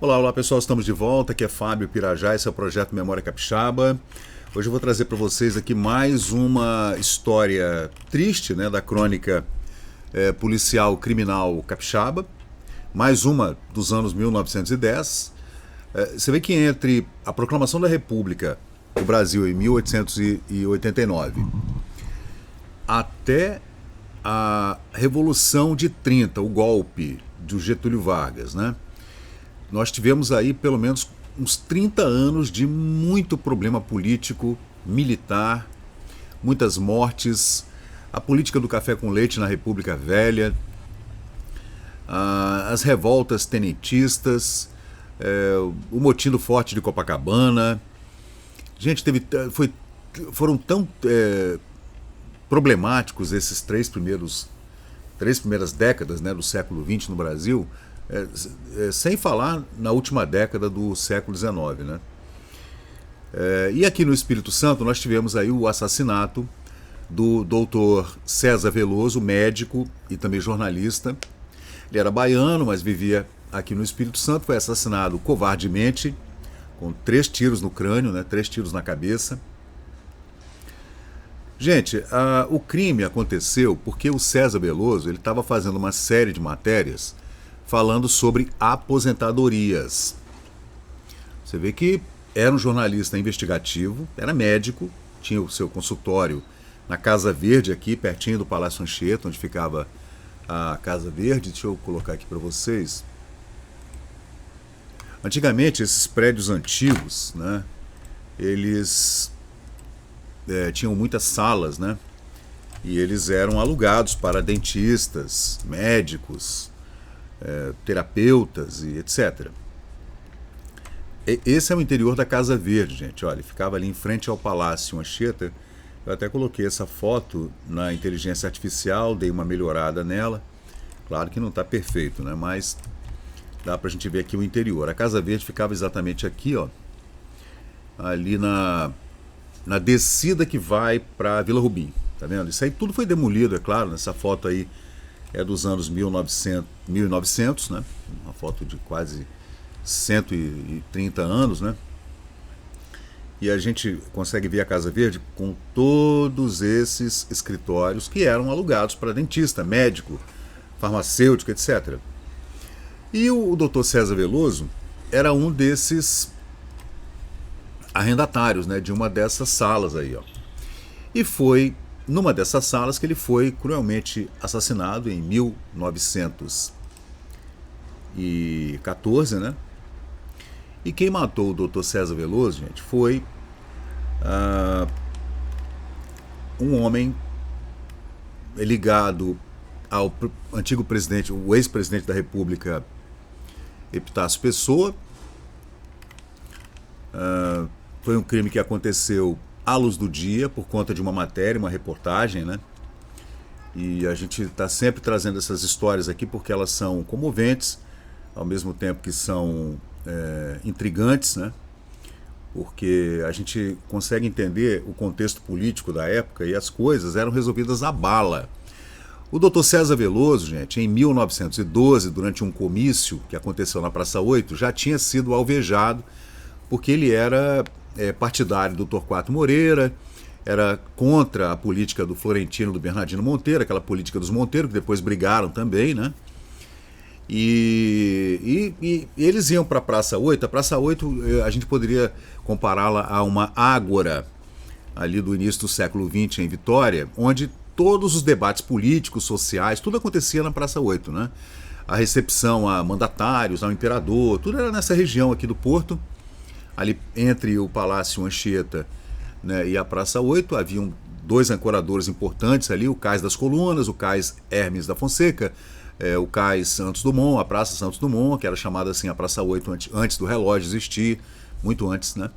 Olá, olá pessoal, estamos de volta, aqui é Fábio Pirajá, esse é o Projeto Memória Capixaba. Hoje eu vou trazer para vocês aqui mais uma história triste, né, da crônica policial criminal capixaba, mais uma dos anos 1910. Você vê que entre a proclamação da República do Brasil em 1889 até a Revolução de 30, o golpe de Getúlio Vargas, né? Nós tivemos aí pelo menos uns 30 anos de muito problema político, militar, muitas mortes, a política do café com leite na República Velha, as revoltas tenentistas, o motim do Forte de Copacabana. Gente, foram tão problemáticos esses três primeiras décadas, né, do século XX no Brasil, sem falar na última década do século XIX, né? E aqui no Espírito Santo nós tivemos aí o assassinato do doutor César Veloso, médico e também jornalista. Ele era baiano, mas vivia aqui no Espírito Santo. Foi assassinado covardemente, com 3 tiros no crânio, né, 3 tiros na cabeça. Gente, o crime aconteceu porque o César Veloso estava fazendo uma série de matérias falando sobre aposentadorias. Você vê que era um jornalista investigativo, era médico, tinha o seu consultório na Casa Verde aqui, pertinho do Palácio Anchieta, onde ficava a Casa Verde. Deixa eu colocar aqui para vocês. Antigamente, esses prédios antigos, né, eles tinham muitas salas, né, e eles eram alugados para dentistas, médicos, terapeutas e etc. Esse é o interior da Casa Verde, gente. Olha, ficava ali em frente ao Palácio Anchieta. Eu até coloquei essa foto na inteligência artificial, dei uma melhorada nela. Claro que não está perfeito, né? Mas dá pra gente ver aqui o interior. A Casa Verde ficava exatamente aqui, ó, ali na descida que vai para Vila Rubim. Tá vendo? Isso aí tudo foi demolido, é claro. Nessa foto aí é dos anos 1900, né? Uma foto de quase 130 anos, né? E a gente consegue ver a Casa Verde com todos esses escritórios que eram alugados para dentista, médico, farmacêutico, etc. E o Dr. César Veloso era um desses arrendatários, né, de uma dessas salas aí, ó. E foi numa dessas salas que ele foi cruelmente assassinado em 1914, né? E quem matou o Dr. César Veloso, gente, foi um homem ligado ao antigo presidente, o ex-presidente da República, Epitácio Pessoa. Foi um crime que aconteceu à luz do dia por conta de uma matéria, uma reportagem, né? E a gente está sempre trazendo essas histórias aqui porque elas são comoventes, ao mesmo tempo que são intrigantes, né? Porque a gente consegue entender o contexto político da época e as coisas eram resolvidas à bala. O Dr. César Veloso, gente, em 1912, durante um comício que aconteceu na Praça 8, já tinha sido alvejado porque ele era partidário do Torquato Moreira, era contra a política do Florentino, do Bernardino Monteiro, aquela política dos Monteiro, que depois brigaram também, né? E eles iam para a Praça 8. A Praça 8 a gente poderia compará-la a uma ágora ali do início do século XX em Vitória, onde todos os debates políticos, sociais, tudo acontecia na Praça 8, né? A recepção a mandatários, ao imperador, tudo era nessa região aqui do Porto, ali entre o Palácio Anchieta, né, e a Praça 8. Haviam 2 ancoradores importantes ali, o Cais das Colunas, o Cais Hermes da Fonseca, o Cais Santos Dumont, a Praça Santos Dumont, que era chamada assim a Praça 8 antes do relógio existir, muito antes, né?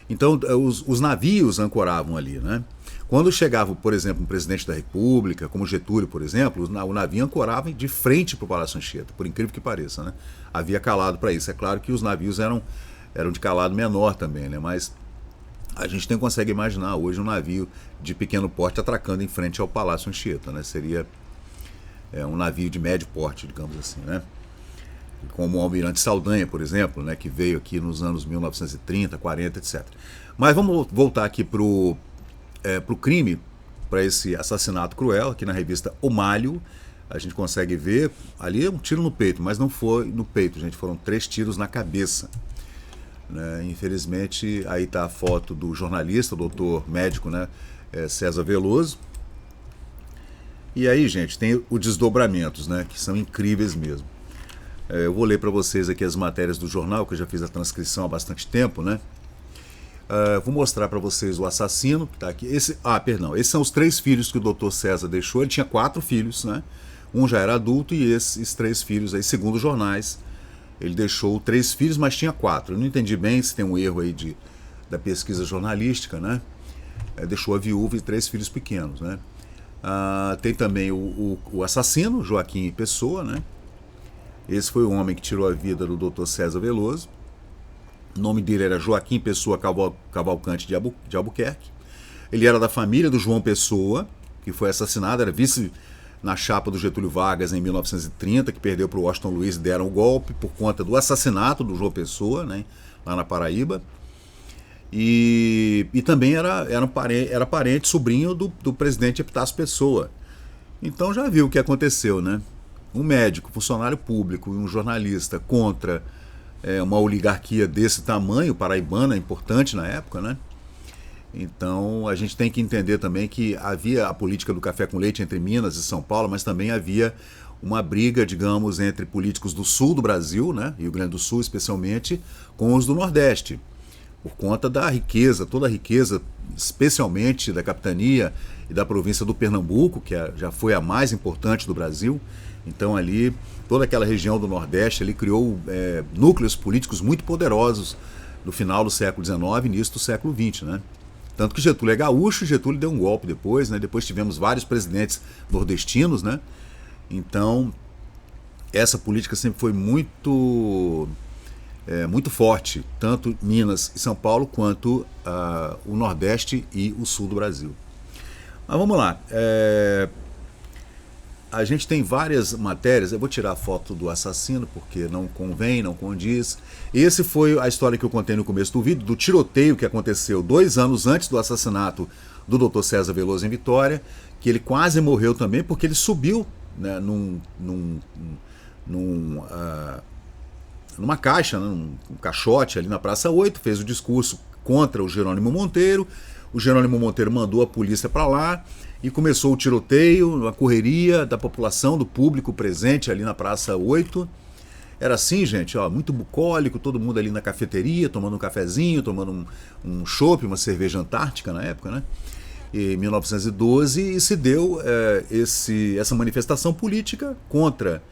Então os navios ancoravam ali, né? Quando chegava, por exemplo, um presidente da República, como Getúlio, por exemplo, o navio ancorava de frente para o Palácio Anchieta, por incrível que pareça, né? Havia calado para isso. É claro que os navios eram de calado menor também, né? Mas a gente nem consegue imaginar hoje um navio de pequeno porte atracando em frente ao Palácio Anchieta, né? Seria um navio de médio porte, digamos assim, né? como o Almirante Saldanha, por exemplo, né, que veio aqui nos anos 1930, 40, etc. Mas vamos voltar aqui para o crime, para esse assassinato cruel, aqui na revista O Malho. A gente consegue ver, ali é um tiro no peito, mas não foi no peito, gente, foram 3 tiros na cabeça. Né? Infelizmente, aí está a foto do jornalista, doutor médico, né, César Veloso. E aí, gente, tem os desdobramentos, né, que são incríveis mesmo. Eu vou ler para vocês aqui as matérias do jornal, que eu já fiz a transcrição há bastante tempo, né? Vou mostrar para vocês o assassino que está aqui. Esses são os 3 filhos que o doutor César deixou. Ele tinha 4 filhos, né? Um já era adulto e esses 3 filhos aí, segundo os jornais, ele deixou 3 filhos, mas tinha 4. Eu não entendi bem se tem um erro aí da pesquisa jornalística, né? Deixou a viúva e 3 filhos pequenos, né? Tem também o assassino, Joaquim Pessoa, né? Esse foi o homem que tirou a vida do Dr. César Veloso. O nome dele era Joaquim Pessoa Cavalcante de Albuquerque. Ele era da família do João Pessoa, que foi assassinado, era vice na chapa do Getúlio Vargas em 1930, que perdeu para o Washington Luiz e deram o golpe por conta do assassinato do João Pessoa, né, lá na Paraíba. E também era parente, sobrinho do presidente Epitácio Pessoa. Então já viu o que aconteceu, né? Um médico, funcionário público e um jornalista contra uma oligarquia desse tamanho, paraibana, importante na época, né? Então a gente tem que entender também que havia a política do café com leite entre Minas e São Paulo, mas também havia uma briga, digamos, entre políticos do sul do Brasil, né, Rio Grande do Sul especialmente, com os do Nordeste, por conta da riqueza, toda a riqueza, especialmente da capitania e da província do Pernambuco, que já foi a mais importante do Brasil. Então ali, toda aquela região do Nordeste ali criou núcleos políticos muito poderosos no final do século XIX e início do século XX, né? Tanto que Getúlio é gaúcho, Getúlio deu um golpe depois, né? Depois tivemos vários presidentes nordestinos, né? Então, essa política sempre foi muito forte, tanto Minas e São Paulo, quanto o Nordeste e o Sul do Brasil. Mas vamos lá. A gente tem várias matérias, eu vou tirar a foto do assassino, porque não convém, não condiz. Esse foi a história que eu contei no começo do vídeo, do tiroteio que aconteceu 2 anos antes do assassinato do Dr. César Veloso em Vitória, que ele quase morreu também, porque ele subiu, né, numa caixa, né, num caixote ali na Praça 8, fez o discurso contra o Jerônimo Monteiro. O Jerônimo Monteiro mandou a polícia para lá e começou o tiroteio, a correria da população, do público presente ali na Praça 8. Era assim, gente, ó, muito bucólico, todo mundo ali na cafeteria, tomando um cafezinho, tomando um chopp, uma cerveja antártica na época, né? Em 1912, e se deu essa manifestação política contra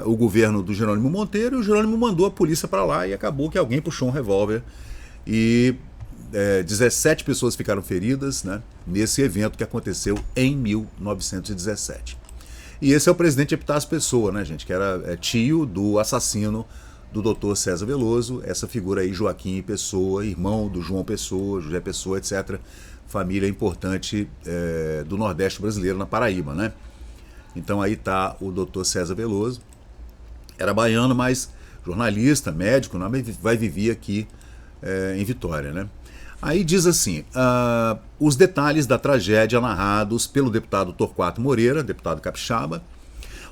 o governo do Jerônimo Monteiro, e o Jerônimo mandou a polícia para lá e acabou que alguém puxou um revólver e 17 pessoas ficaram feridas, né, nesse evento que aconteceu em 1917. E esse é o presidente Epitácio Pessoa, né, gente, que era tio do assassino do Dr. César Veloso, essa figura aí, Joaquim Pessoa, irmão do João Pessoa, José Pessoa, etc., família importante do Nordeste brasileiro, na Paraíba, né? Então aí está o Dr. César Veloso, era baiano, mas jornalista, médico, né, vai viver aqui em Vitória, né? Aí diz assim, os detalhes da tragédia narrados pelo deputado Torquato Moreira, deputado capixaba.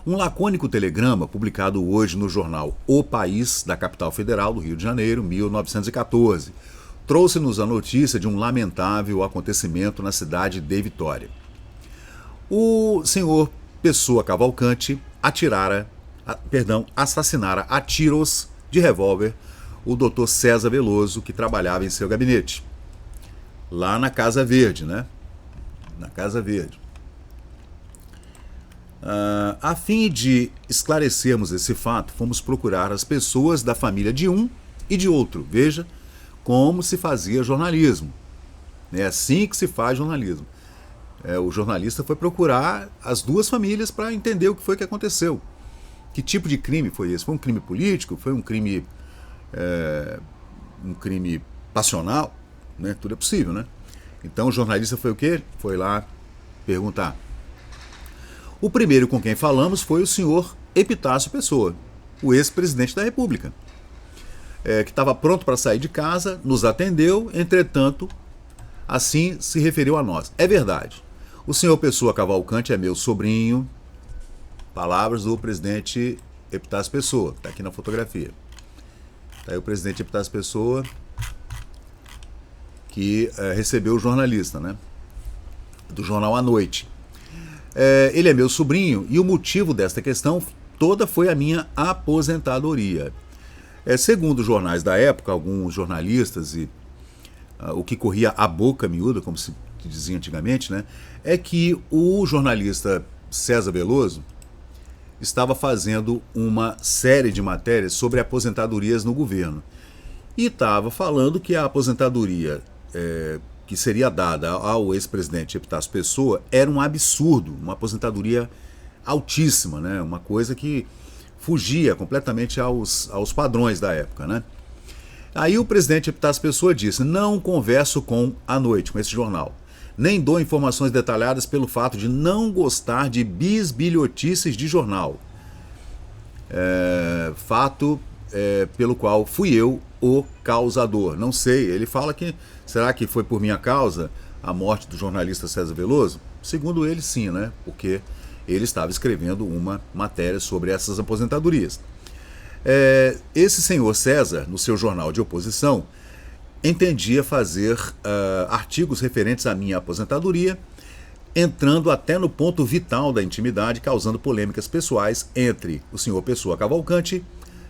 Um lacônico telegrama publicado hoje no jornal O País, da capital federal do Rio de Janeiro, 1914, trouxe-nos a notícia de um lamentável acontecimento na cidade de Vitória. O senhor Pessoa Cavalcante assassinara a tiros de revólver o Dr. César Veloso, que trabalhava em seu gabinete, lá na Casa Verde, né? Na Casa Verde. A fim de esclarecermos esse fato, fomos procurar as pessoas da família de um e de outro. Veja como se fazia jornalismo. É assim que se faz jornalismo. O jornalista foi procurar as duas famílias para entender o que foi que aconteceu. Que tipo de crime foi esse? Foi um crime político? Foi um crime passional? Né? Tudo é possível, né? Então o jornalista foi o quê? Foi lá perguntar. O primeiro com quem falamos foi o senhor Epitácio Pessoa. o ex-presidente da República, que estava pronto para sair de casa, nos atendeu, entretanto, assim se referiu a nós. É verdade. O senhor Pessoa Cavalcante é meu sobrinho. Palavras do presidente Epitácio Pessoa, está aqui na fotografia. Está aí o presidente Epitácio Pessoa, que recebeu o jornalista, né? Do jornal à noite. Ele é meu sobrinho e o motivo desta questão toda foi a minha aposentadoria. Segundo os jornais da época, alguns jornalistas e o que corria a boca miúda, como se dizia antigamente, né, é que o jornalista César Veloso estava fazendo uma série de matérias sobre aposentadorias no governo. E estava falando que a aposentadoria que seria dada ao ex-presidente Epitácio Pessoa era um absurdo, uma aposentadoria altíssima, né, uma coisa que fugia completamente aos padrões da época, né? Aí o presidente Epitácio Pessoa disse: não converso com a noite, com esse jornal. Nem dou informações detalhadas pelo fato de não gostar de bisbilhotices de jornal. Fato pelo qual fui eu o causador. Não sei, ele fala que... Será que foi por minha causa a morte do jornalista César Veloso? Segundo ele, sim, né? Porque ele estava escrevendo uma matéria sobre essas aposentadorias. Esse senhor César, no seu jornal de oposição, entendia fazer artigos referentes à minha aposentadoria, entrando até no ponto vital da intimidade, causando polêmicas pessoais entre o senhor Pessoa Cavalcante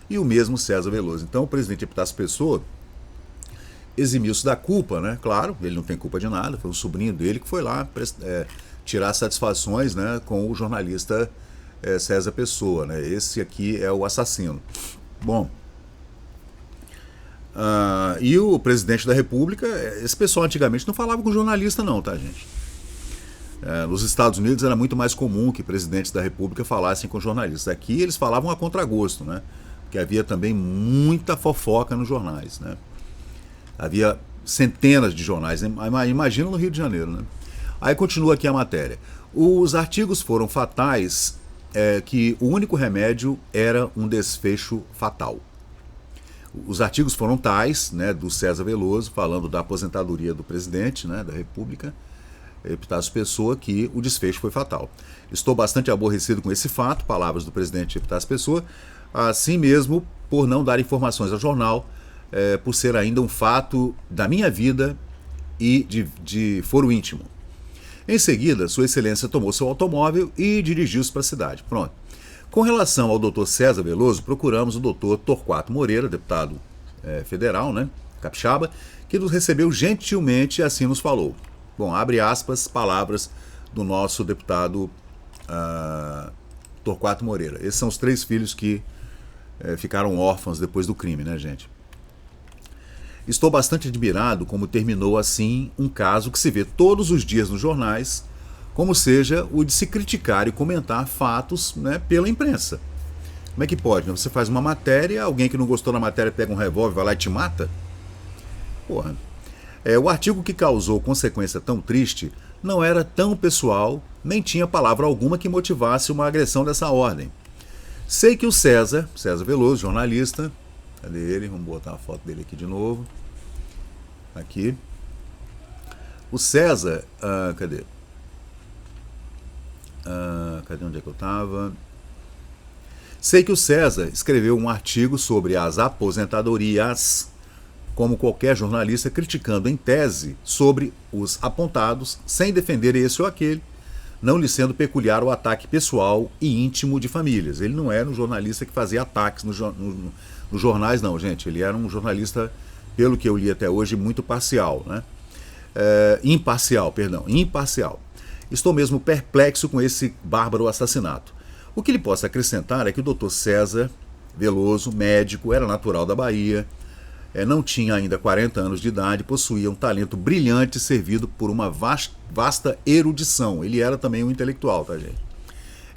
e o mesmo César Veloso. Então o presidente Epitácio Pessoa eximiu-se da culpa, né? Claro, ele não tem culpa de nada, foi um sobrinho dele que foi lá tirar satisfações, né, com o jornalista César Pessoa, né? Esse aqui é o assassino. Bom, e o presidente da República, esse pessoal antigamente não falava com jornalista não, tá, gente? Nos Estados Unidos era muito mais comum que presidentes da República falassem com jornalistas. Aqui eles falavam a contragosto, né? Porque havia também muita fofoca nos jornais, né? Havia centenas de jornais, imagina no Rio de Janeiro, né? Aí continua aqui a matéria. Os artigos foram fatais, que o único remédio era um desfecho fatal. Os artigos foram tais, né, do César Veloso, falando da aposentadoria do presidente, né, da República, Epitácio Pessoa, que o desfecho foi fatal. Estou bastante aborrecido com esse fato, palavras do presidente Epitácio Pessoa, assim mesmo por não dar informações ao jornal, por ser ainda um fato da minha vida e de foro íntimo. Em seguida, Sua Excelência tomou seu automóvel e dirigiu-se para a cidade. Pronto. Com relação ao doutor César Veloso, procuramos o doutor Torquato Moreira, deputado federal, né, capixaba, que nos recebeu gentilmente e assim nos falou. Bom, abre aspas, palavras do nosso deputado Torquato Moreira. Esses são os 3 filhos que ficaram órfãos depois do crime, né, gente? Estou bastante admirado como terminou assim um caso que se vê todos os dias nos jornais, como seja o de se criticar e comentar fatos, né, pela imprensa. Como é que pode? Né? Você faz uma matéria, alguém que não gostou da matéria pega um revólver, vai lá e te mata? Porra. O artigo que causou consequência tão triste não era tão pessoal, nem tinha palavra alguma que motivasse uma agressão dessa ordem. Sei que o César Veloso, jornalista, cadê ele? Vamos botar a foto dele aqui de novo. Aqui. O César, cadê? Cadê onde é que eu estava? Sei que o César escreveu um artigo sobre as aposentadorias, como qualquer jornalista, criticando em tese sobre os apontados, sem defender esse ou aquele, não lhe sendo peculiar o ataque pessoal e íntimo de famílias. Ele não era um jornalista que fazia ataques nos jornais, não, gente. Ele era um jornalista, pelo que eu li até hoje, muito parcial, né? Imparcial. Estou mesmo perplexo com esse bárbaro assassinato. O que lhe posso acrescentar é que o Dr. César Veloso, médico, era natural da Bahia, não tinha ainda 40 anos de idade, possuía um talento brilhante servido por uma vasta erudição. Ele era também um intelectual, tá, gente?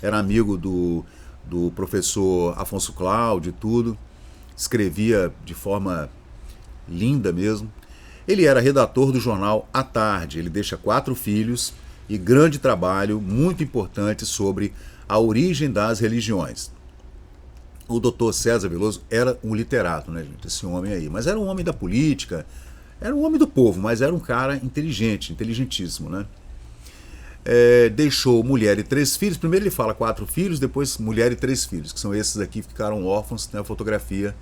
Era amigo do professor Afonso Cláudio e tudo, escrevia de forma linda mesmo. Ele era redator do jornal À Tarde, ele deixa 4 filhos e grande trabalho, muito importante, sobre a origem das religiões. o doutor César Veloso era um literato, né, gente? Esse homem aí. Mas era um homem da política, era um homem do povo, mas era um cara inteligente, inteligentíssimo, né? Deixou mulher e 3 filhos. Primeiro ele fala 4 filhos, depois mulher e 3 filhos, que são esses aqui que ficaram órfãos, tem a fotografia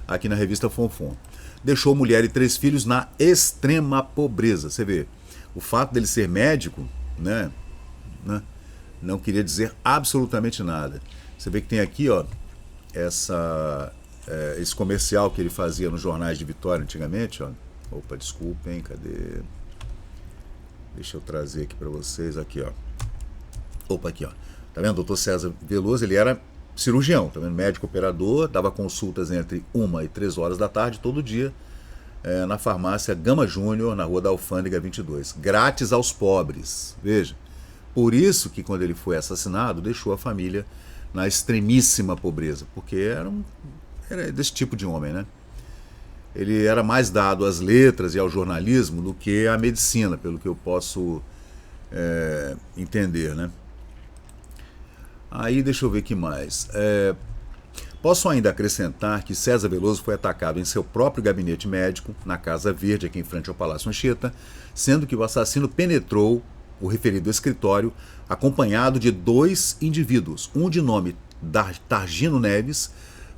aqui na revista Fonfon. Deixou mulher e 3 filhos na extrema pobreza. Você vê, o fato dele ser médico, né, não queria dizer absolutamente nada. Você vê que tem aqui, ó, esse comercial que ele fazia nos jornais de Vitória antigamente, ó. Opa, desculpem, cadê? Deixa eu trazer aqui para vocês, aqui, ó. Opa, aqui, ó. Tá vendo? O doutor César Veloso, ele era cirurgião, tá vendo? Médico operador, dava consultas entre 1 e 3 horas da tarde, todo dia, na farmácia Gama Júnior, na Rua da Alfândega 22. Grátis aos pobres, veja. Por isso que quando ele foi assassinado, deixou a família na extremíssima pobreza, porque era desse tipo de homem, né? Ele era mais dado às letras e ao jornalismo do que à medicina, pelo que eu posso entender, né? Aí deixa eu ver o que mais. Posso ainda acrescentar que César Veloso foi atacado em seu próprio gabinete médico, na Casa Verde, aqui em frente ao Palácio Anchieta, sendo que o assassino penetrou o referido escritório acompanhado de 2 indivíduos, um de nome Targino Neves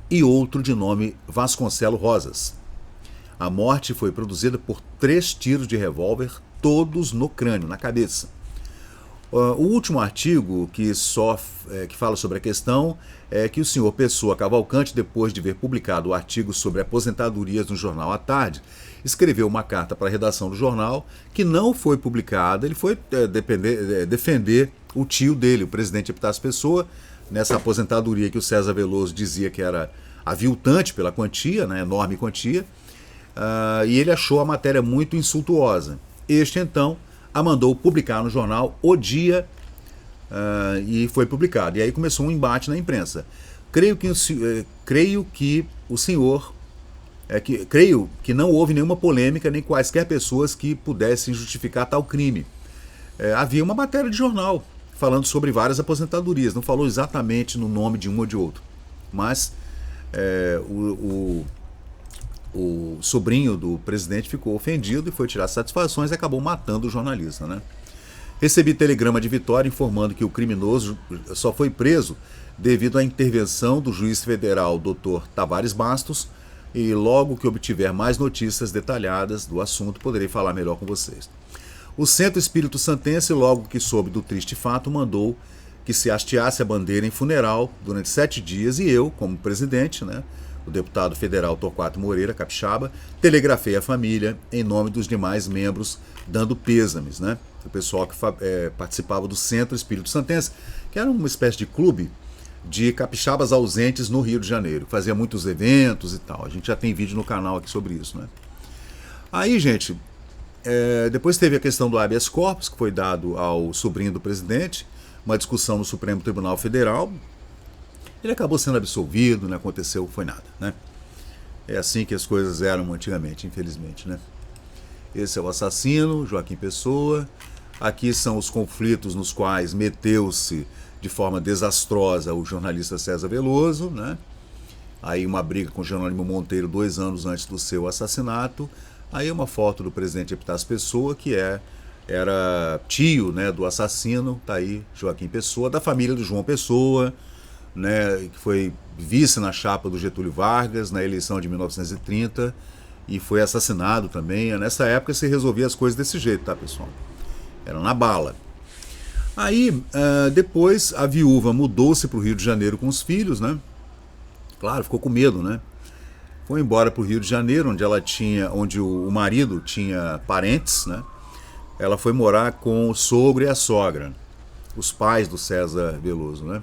e outro de nome Vasconcelo Rosas. A morte foi produzida por 3 tiros de revólver, todos no crânio, na cabeça. O último artigo que fala sobre a questão é que o senhor Pessoa Cavalcante, depois de ver publicado o artigo sobre aposentadorias no jornal à tarde, escreveu uma carta para a redação do jornal que não foi publicada. Ele foi defender o tio dele, o presidente Epitácio Pessoa, nessa aposentadoria que o César Veloso dizia que era aviltante pela quantia, né, enorme quantia, e ele achou a matéria muito insultuosa. Este, então, a mandou publicar no jornal O Dia e foi publicado. E aí começou um embate na imprensa. Creio que não houve nenhuma polêmica, nem quaisquer pessoas que pudessem justificar tal crime. Havia uma matéria de jornal falando sobre várias aposentadorias, não falou exatamente no nome de um ou de outro, mas o sobrinho do presidente ficou ofendido e foi tirar satisfações e acabou matando o jornalista, né? Recebi telegrama de Vitória informando que o criminoso só foi preso devido à intervenção do juiz federal Dr. Tavares Bastos, e logo que obtiver mais notícias detalhadas do assunto, poderei falar melhor com vocês. O Centro Espírito Santense, logo que soube do triste fato, mandou que se hasteasse a bandeira em funeral durante 7 dias, e eu, como presidente, né, o deputado federal Torquato Moreira, capixaba, telegrafei à família em nome dos demais membros, dando pêsames, né? O pessoal que participava do Centro Espírito Santense, que era uma espécie de clube de capixabas ausentes no Rio de Janeiro. Fazia muitos eventos e tal. A gente já tem vídeo no canal aqui sobre isso, né? Aí, gente, depois teve a questão do habeas corpus, que foi dado ao sobrinho do presidente, uma discussão no Supremo Tribunal Federal. Ele acabou sendo absolvido, não aconteceu, foi nada, né? É assim que as coisas eram antigamente, infelizmente, né? Esse é o assassino, Joaquim Pessoa. Aqui são os conflitos nos quais meteu-se de forma desastrosa o jornalista César Veloso, né? Aí uma briga com Jerônimo Monteiro 2 anos antes do seu assassinato. Aí uma foto do presidente Epitácio Pessoa, que era tio, né, do assassino, tá aí Joaquim Pessoa, da família do João Pessoa, né, que foi vice na chapa do Getúlio Vargas na eleição de 1930 e foi assassinado também. Nessa época se resolvia as coisas desse jeito, tá, pessoal? Era na bala. Aí, depois, a viúva mudou-se para o Rio de Janeiro com os filhos, né? Claro, ficou com medo, né? Foi embora para o Rio de Janeiro, onde o marido tinha parentes, né? Ela foi morar com o sogro e a sogra, os pais do César Veloso, né?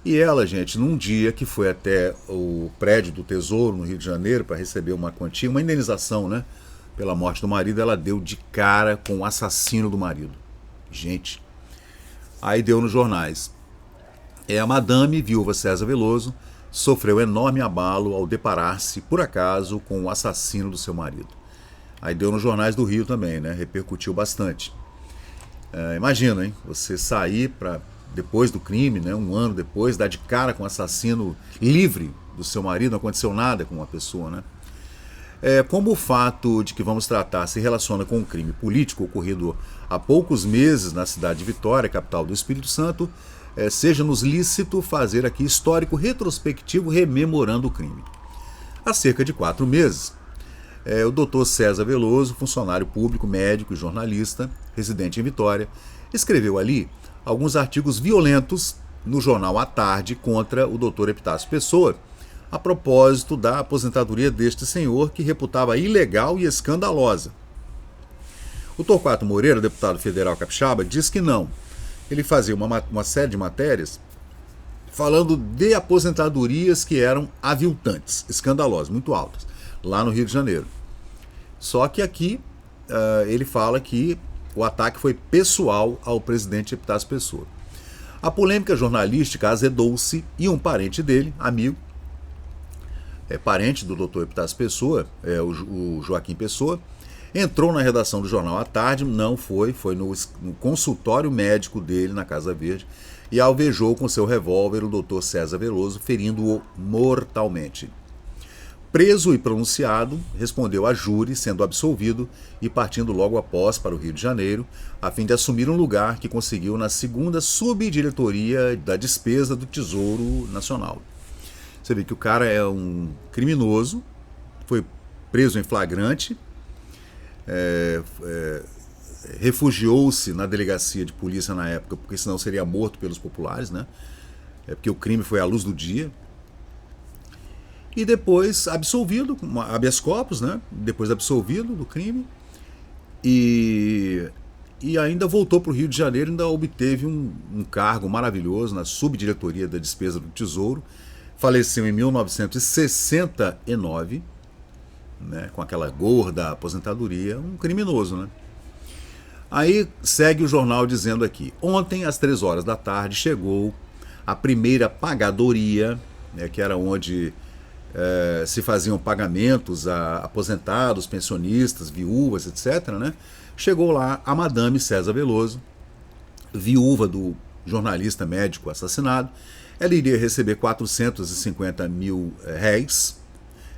E ela, gente, num dia que foi até o prédio do Tesouro, no Rio de Janeiro, para receber uma quantia, uma indenização, né? Pela morte do marido, ela deu de cara com o assassino do marido. Gente, aí deu nos jornais. A madame, viúva César Veloso, sofreu enorme abalo ao deparar-se, por acaso, com o assassino do seu marido. Aí deu nos jornais do Rio também, né? Repercutiu bastante. Imagina, hein? Você sair para depois do crime, né, um ano depois, dá de cara com um assassino livre do seu marido, não aconteceu nada com uma pessoa, né? Como o fato de que vamos tratar se relaciona com um crime político ocorrido há poucos meses na cidade de Vitória, capital do Espírito Santo, seja-nos lícito fazer aqui histórico retrospectivo rememorando o crime. Há cerca de 4 meses, o Dr. César Veloso, funcionário público, médico e jornalista, residente em Vitória, escreveu ali alguns artigos violentos no jornal à tarde contra o Dr. Epitácio Pessoa, a propósito da aposentadoria deste senhor que reputava ilegal e escandalosa. O Torquato Moreira, deputado federal capixaba, diz que não. Ele fazia uma série de matérias falando de aposentadorias que eram aviltantes, escandalosas, muito altas, lá no Rio de Janeiro. Só que aqui ele fala que o ataque foi pessoal ao presidente Epitácio Pessoa. A polêmica jornalística azedou-se e um parente dele, amigo, parente do Dr. Epitácio Pessoa, o Joaquim Pessoa, entrou na redação do jornal à tarde, foi no consultório médico dele na Casa Verde e alvejou com seu revólver o Dr. César Veloso, ferindo-o mortalmente. Preso e pronunciado, respondeu a júri, sendo absolvido e partindo logo após para o Rio de Janeiro, a fim de assumir um lugar que conseguiu na 2ª subdiretoria da despesa do Tesouro Nacional. Você vê que o cara é um criminoso, foi preso em flagrante, refugiou-se na delegacia de polícia na época, porque senão seria morto pelos populares, né? Porque o crime foi à luz do dia. E depois absolvido, habeas corpus, né? Depois absolvido do crime. E ainda voltou para o Rio de Janeiro e ainda obteve um cargo maravilhoso na subdiretoria da despesa do Tesouro. Faleceu em 1969, né, com aquela gorda aposentadoria, um criminoso, né? Aí segue o jornal dizendo aqui: ontem, às 3 horas da tarde, chegou a primeira pagadoria, né, que era onde se faziam pagamentos a aposentados, pensionistas, viúvas, etc., né? Chegou lá a Madame César Veloso, viúva do jornalista médico assassinado. Ela iria receber 450 mil réis,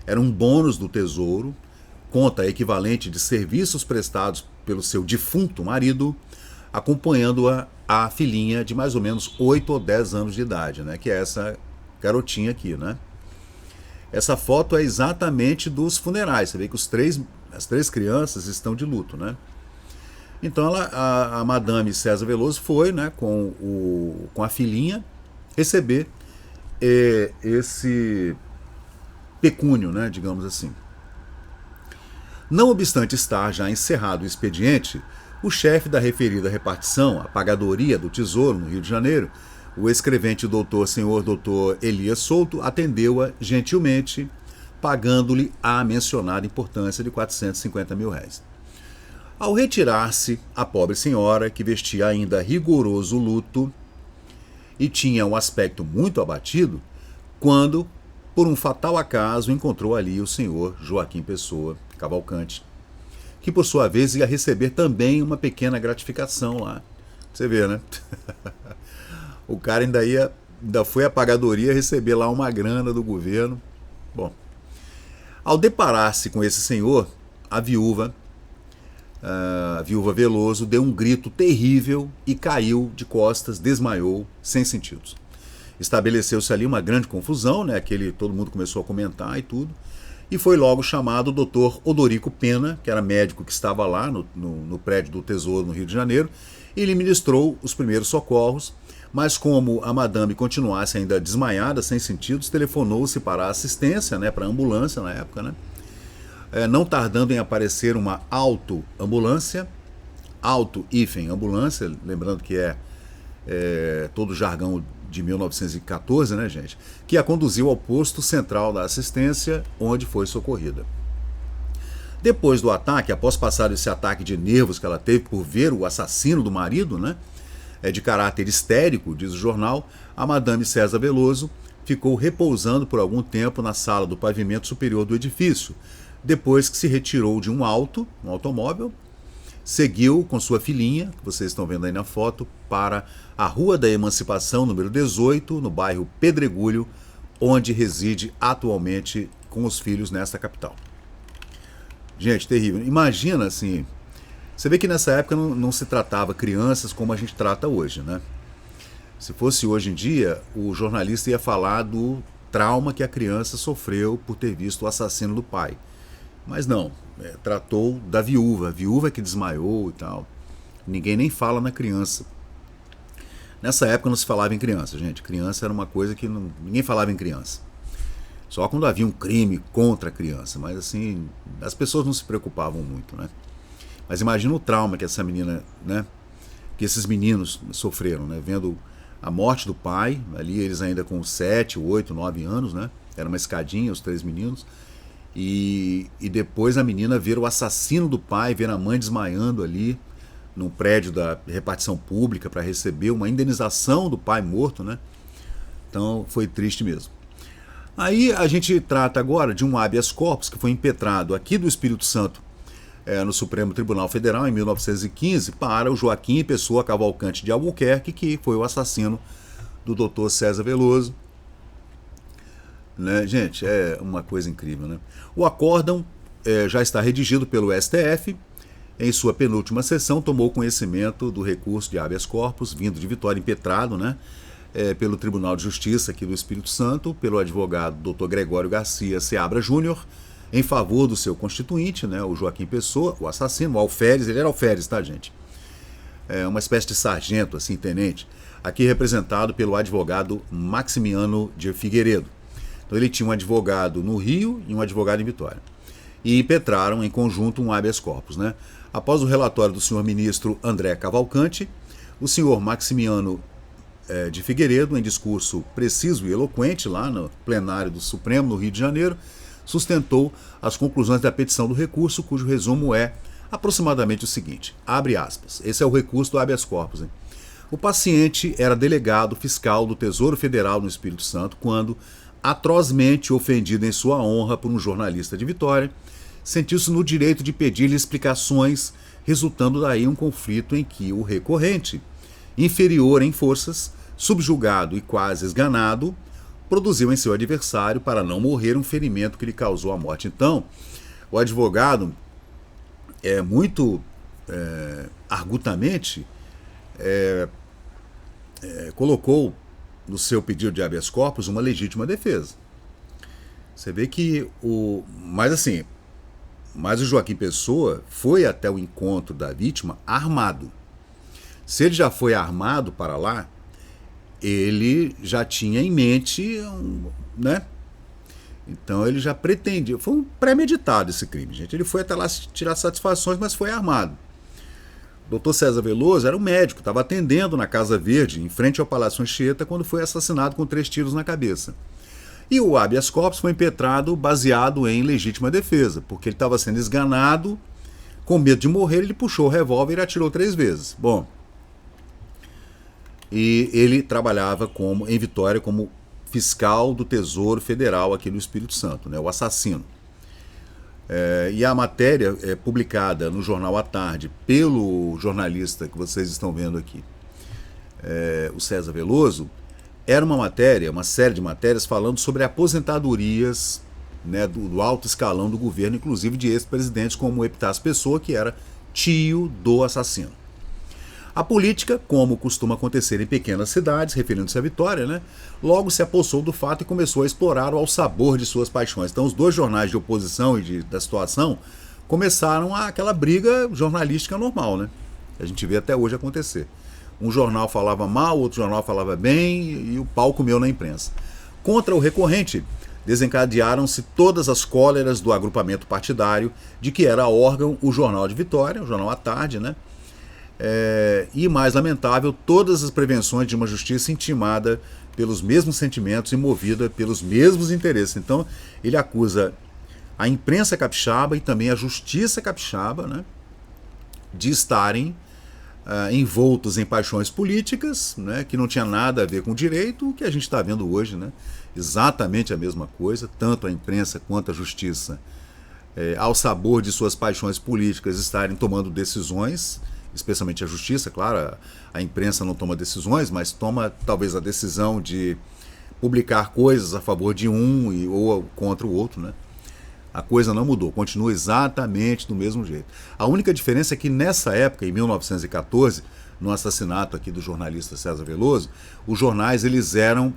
era um bônus do Tesouro, conta equivalente de serviços prestados pelo seu defunto marido, acompanhando a filhinha de mais ou menos 8 ou 10 anos de idade, né? Que é essa garotinha aqui, né? Essa foto é exatamente dos funerais, você vê que as 3 crianças estão de luto, né? Então a Madame César Veloso foi, né, com a filhinha, receber esse pecúnio, né, digamos assim. Não obstante estar já encerrado o expediente, o chefe da referida repartição, a pagadoria do Tesouro no Rio de Janeiro, o escrevente senhor doutor Elias Souto, atendeu-a gentilmente, pagando-lhe a mencionada importância de 450 mil réis. Ao retirar-se, a pobre senhora, que vestia ainda rigoroso luto, e tinha um aspecto muito abatido, quando, por um fatal acaso, encontrou ali o senhor Joaquim Pessoa Cavalcante, que por sua vez ia receber também uma pequena gratificação lá. Você vê, né? O cara ainda foi à pagadoria receber lá uma grana do governo. Bom, ao deparar-se com esse senhor, a viúva Veloso deu um grito terrível e caiu de costas, desmaiou, sem sentidos. Estabeleceu-se ali uma grande confusão, né? Todo mundo começou a comentar e tudo, e foi logo chamado o Dr. Odorico Pena, que era médico que estava lá no prédio do Tesouro, no Rio de Janeiro, e ele ministrou os primeiros socorros, mas como a madame continuasse ainda desmaiada, sem sentidos, telefonou-se para a assistência, né, para a ambulância na época, né? Não tardando em aparecer uma auto-ambulância, auto-ambulância, lembrando que todo o jargão de 1914, né, gente, que a conduziu ao posto central da assistência, onde foi socorrida. Depois do ataque, após passar esse ataque de nervos que ela teve por ver o assassino do marido, né, de caráter histérico, diz o jornal, a Madame César Veloso ficou repousando por algum tempo na sala do pavimento superior do edifício, depois que se retirou de um automóvel, seguiu com sua filhinha, que vocês estão vendo aí na foto, para a Rua da Emancipação, número 18, no bairro Pedregulho, onde reside atualmente com os filhos nesta capital. Gente, terrível. Imagina assim, você vê que nessa época não se tratava crianças como a gente trata hoje, né? Se fosse hoje em dia, o jornalista ia falar do trauma que a criança sofreu por ter visto o assassino do pai. Mas não, tratou da viúva, a viúva que desmaiou e tal. Ninguém nem fala na criança. Nessa época não se falava em criança, gente. Criança era uma coisa que ninguém falava em criança. Só quando havia um crime contra a criança. Mas assim, as pessoas não se preocupavam muito, né? Mas imagina o trauma que essa menina, né? Que esses meninos sofreram, né? Vendo a morte do pai, ali eles ainda com 7, 8, 9 anos, né? Era uma escadinha, os 3 meninos. E depois a menina ver o assassino do pai, ver a mãe desmaiando ali num prédio da repartição pública para receber uma indenização do pai morto, né? Então foi triste mesmo. Aí a gente trata agora de um habeas corpus que foi impetrado aqui do Espírito Santo no Supremo Tribunal Federal em 1915 para o Joaquim Pessoa Cavalcante de Albuquerque, que foi o assassino do Dr. César Veloso. Né? Gente, é uma coisa incrível, né? O acórdão já está redigido pelo STF. Em sua penúltima sessão, tomou conhecimento do recurso de habeas corpus, vindo de Vitória, impetrado, né? Pelo Tribunal de Justiça aqui do Espírito Santo, pelo advogado Dr. Gregório Garcia Seabra Júnior, em favor do seu constituinte, né? O Joaquim Pessoa, o assassino, o alferes, ele era alferes, tá, gente? Uma espécie de sargento, assim, tenente, aqui representado pelo advogado Maximiano de Figueiredo. Então ele tinha um advogado no Rio e um advogado em Vitória. E impetraram em conjunto um habeas corpus, né? Após o relatório do senhor ministro André Cavalcante, o senhor Maximiano de Figueiredo, em discurso preciso e eloquente lá no plenário do Supremo, no Rio de Janeiro, sustentou as conclusões da petição do recurso, cujo resumo é aproximadamente o seguinte, abre aspas, esse é o recurso do habeas corpus, hein? O paciente era delegado fiscal do Tesouro Federal no Espírito Santo quando, atrozmente ofendido em sua honra por um jornalista de Vitória, sentiu-se no direito de pedir-lhe explicações, resultando daí um conflito em que o recorrente, inferior em forças, subjugado e quase esganado, produziu em seu adversário para não morrer um ferimento que lhe causou a morte. Então, o advogado, muito argutamente, colocou no seu pedido de habeas corpus uma legítima defesa. Você vê que mas o Joaquim Pessoa foi até o encontro da vítima armado. Se ele já foi armado para lá, ele já tinha em mente, né? Então ele já pretendia. Foi um premeditado esse crime, gente. Ele foi até lá tirar satisfações, mas foi armado. O Dr. César Veloso era um médico, estava atendendo na Casa Verde, em frente ao Palácio Anchieta, quando foi assassinado com 3 tiros na cabeça. E o habeas corpus foi impetrado baseado em legítima defesa, porque ele estava sendo esganado, com medo de morrer, ele puxou o revólver e atirou 3 vezes. Bom, e ele trabalhava em Vitória como fiscal do Tesouro Federal aqui no Espírito Santo, né, o assassino. E a matéria publicada no Jornal à Tarde pelo jornalista que vocês estão vendo aqui, o César Veloso, era uma série de matérias falando sobre aposentadorias, né, do alto escalão do governo, inclusive de ex-presidentes como Epitácio Pessoa, que era tio do assassino. A política, como costuma acontecer em pequenas cidades, referindo-se à Vitória, né, logo se apossou do fato e começou a explorar ao sabor de suas paixões. Então os dois jornais de oposição e da situação começaram aquela briga jornalística normal, né? A gente vê até hoje acontecer. Um jornal falava mal, outro jornal falava bem e o pau comeu na imprensa. Contra o recorrente, desencadearam-se todas as cóleras do agrupamento partidário de que era órgão o Jornal de Vitória, o Jornal à Tarde, né? E, mais lamentável, todas as prevenções de uma justiça intimada pelos mesmos sentimentos e movida pelos mesmos interesses. Então, ele acusa a imprensa capixaba e também a justiça capixaba, né, de estarem envoltos em paixões políticas, né, que não tinha nada a ver com direito, o que a gente está vendo hoje, né, exatamente a mesma coisa, tanto a imprensa quanto a justiça ao sabor de suas paixões políticas, estarem tomando decisões, especialmente a justiça, claro, a imprensa não toma decisões, mas toma talvez a decisão de publicar coisas a favor de um ou contra o outro, né? A coisa não mudou, continua exatamente do mesmo jeito. A única diferença é que nessa época, em 1914, no assassinato aqui do jornalista César Veloso, os jornais eles eram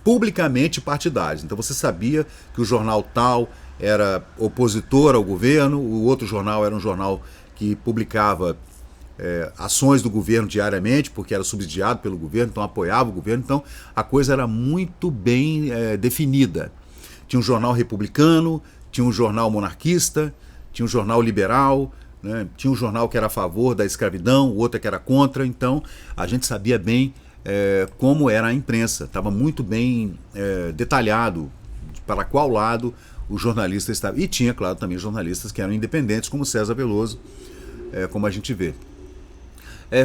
publicamente partidários. Então você sabia que o jornal tal era opositor ao governo, o outro jornal era um jornal que publicava ações do governo diariamente, porque era subsidiado pelo governo, então apoiava o governo. Então a coisa era muito bem definida. Tinha um jornal republicano, tinha um jornal monarquista, tinha um jornal liberal, né? Tinha um jornal que era a favor da escravidão, o outro que era contra. Então a gente sabia bem como era a imprensa, estava muito bem detalhado para qual lado o jornalista estava. E tinha, claro, também jornalistas que eram independentes, como César Veloso, como a gente vê.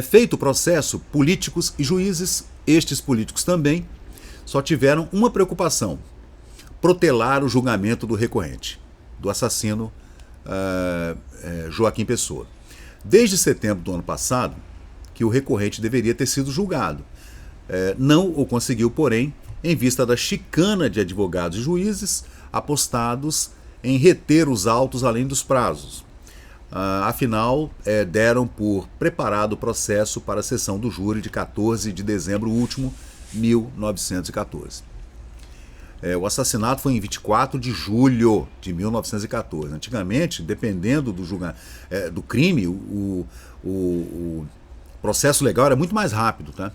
Feito o processo, políticos e juízes, estes políticos também, só tiveram uma preocupação: protelar o julgamento do recorrente, do assassino Joaquim Pessoa. Desde setembro do ano passado, que o recorrente deveria ter sido julgado. Não o conseguiu, porém, em vista da chicana de advogados e juízes apostados em reter os autos além dos prazos. Afinal, deram por preparado o processo para a sessão do júri de 14 de dezembro último, 1914. O assassinato foi em 24 de julho de 1914. Antigamente, dependendo do crime, o processo legal era muito mais rápido, tá?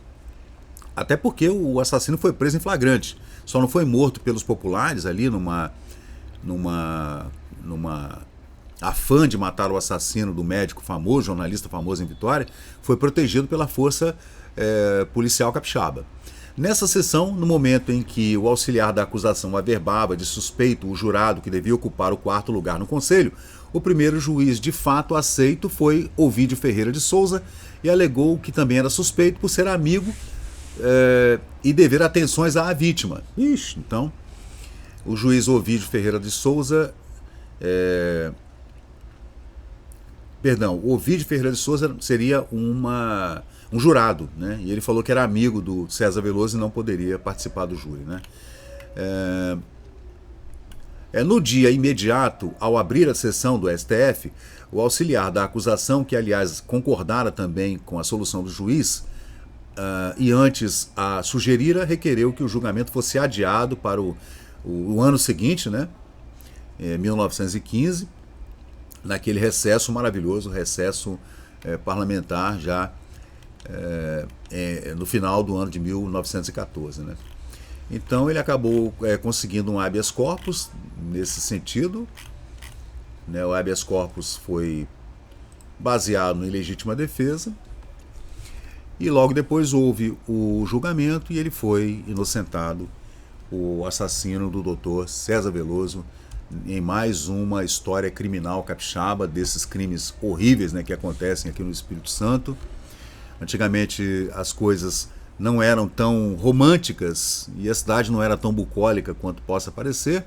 Até porque o assassino foi preso em flagrante. Só não foi morto pelos populares ali numa afã de matar o assassino do médico famoso, jornalista famoso em Vitória. Foi protegido pela força policial capixaba. Nessa sessão, no momento em que o auxiliar da acusação averbava de suspeito o jurado que devia ocupar o quarto lugar no conselho, o primeiro juiz de fato aceito foi Ovídio Ferreira de Souza e alegou que também era suspeito por ser amigo e dever atenções à vítima. Então, o juiz Ovídio Ferreira de Souza... Ovídio Ferreira de Souza seria um jurado, né? E ele falou que era amigo do César Veloso e não poderia participar do júri, né? No dia imediato, ao abrir a sessão do STF, o auxiliar da acusação, que aliás concordara também com a solução do juiz, e antes a sugerira, requereu que o julgamento fosse adiado para o ano seguinte, né? 1915, naquele recesso maravilhoso, recesso parlamentar já no final do ano de 1914, né? Então ele acabou conseguindo um habeas corpus nesse sentido, né? O habeas corpus foi baseado em legítima defesa e logo depois houve o julgamento e ele foi inocentado, o assassino do Dr. César Veloso, em mais uma história criminal capixaba, desses crimes horríveis, né, que acontecem aqui no Espírito Santo. Antigamente as coisas não eram tão românticas e a cidade não era tão bucólica quanto possa parecer,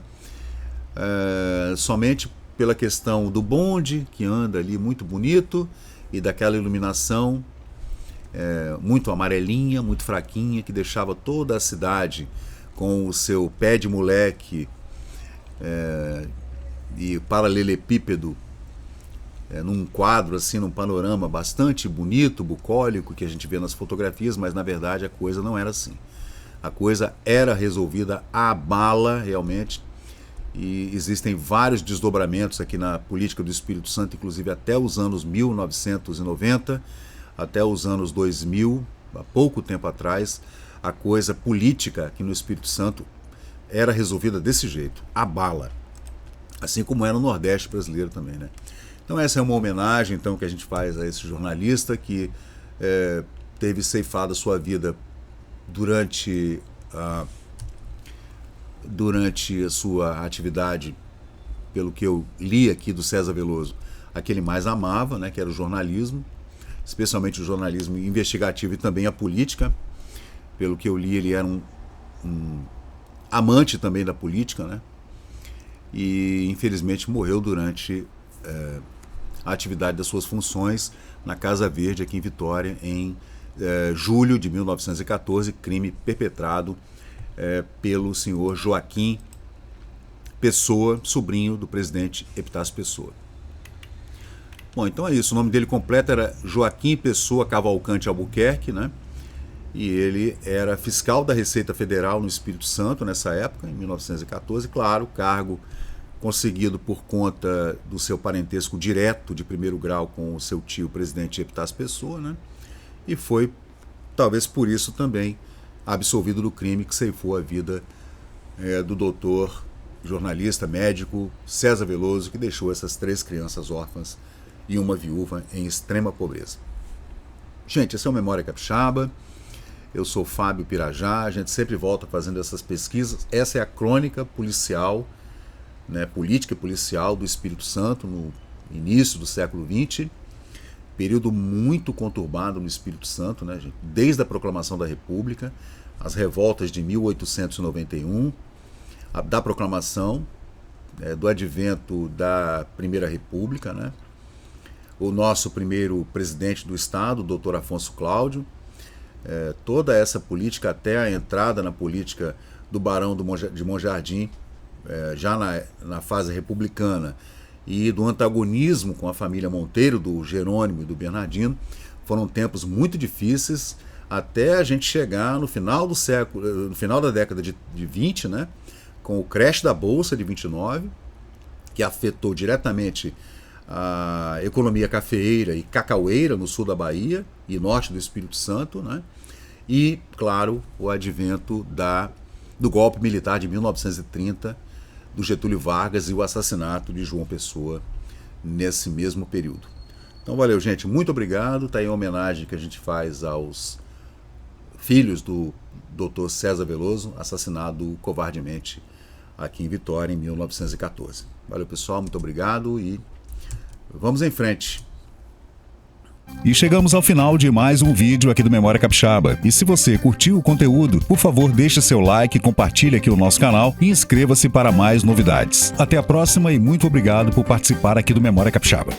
somente pela questão do bonde, que anda ali muito bonito, e daquela iluminação muito amarelinha, muito fraquinha, que deixava toda a cidade com o seu pé de moleque e paralelepípedo num quadro, assim, num panorama bastante bonito, bucólico, que a gente vê nas fotografias, mas na verdade a coisa não era assim. A coisa era resolvida à bala, realmente, e existem vários desdobramentos aqui na política do Espírito Santo, inclusive até os anos 1990, até os anos 2000, há pouco tempo atrás, a coisa política aqui no Espírito Santo era resolvida desse jeito, à bala, assim como era no Nordeste brasileiro também, né? Então essa é uma homenagem então que a gente faz a esse jornalista que teve ceifado a sua vida durante a sua atividade, pelo que eu li aqui do César Veloso, a que ele mais amava, né, que era o jornalismo, especialmente o jornalismo investigativo e também a política. Pelo que eu li, ele era um amante também da política, né? e infelizmente morreu durante a atividade das suas funções na Casa Verde aqui em Vitória em julho de 1914, crime perpetrado pelo senhor Joaquim Pessoa, sobrinho do presidente Epitácio Pessoa. Bom, então é isso. O nome dele completo era Joaquim Pessoa Cavalcante Albuquerque, né? E ele era fiscal da Receita Federal no Espírito Santo nessa época, em 1914. Claro, cargo conseguido por conta do seu parentesco direto de primeiro grau com o seu tio, o presidente Epitácio Pessoa, né? E foi, talvez por isso também, absolvido do crime que ceifou a vida do doutor, jornalista, médico César Veloso, que deixou essas 3 crianças órfãs e uma viúva em extrema pobreza. Gente, esse é o Memória Capixaba. Eu sou Fábio Pirajá. A gente sempre volta fazendo essas pesquisas. Essa é a crônica policial, né, política e policial do Espírito Santo no início do século XX. Período muito conturbado no Espírito Santo, né, gente? Desde a proclamação da República, as revoltas de 1891, da proclamação, do advento da Primeira República, né? O nosso primeiro presidente do Estado, o doutor Afonso Cláudio, toda essa política até a entrada na política do Barão de Monjardim, já na fase republicana, e do antagonismo com a família Monteiro, do Jerônimo e do Bernardino, foram tempos muito difíceis até a gente chegar no final do século, no final da década de 20, né? Com o crash da Bolsa de 29, que afetou diretamente a economia cafeeira e cacaueira no sul da Bahia e norte do Espírito Santo, né? E, claro, o advento do golpe militar de 1930, do Getúlio Vargas e o assassinato de João Pessoa nesse mesmo período. Então, valeu, gente. Muito obrigado. Está aí a homenagem que a gente faz aos filhos do Dr. César Veloso, assassinado covardemente aqui em Vitória em 1914. Valeu, pessoal, muito obrigado e vamos em frente. E chegamos ao final de mais um vídeo aqui do Memória Capixaba. E se você curtiu o conteúdo, por favor, deixe seu like, compartilhe aqui o nosso canal e inscreva-se para mais novidades. Até a próxima e muito obrigado por participar aqui do Memória Capixaba.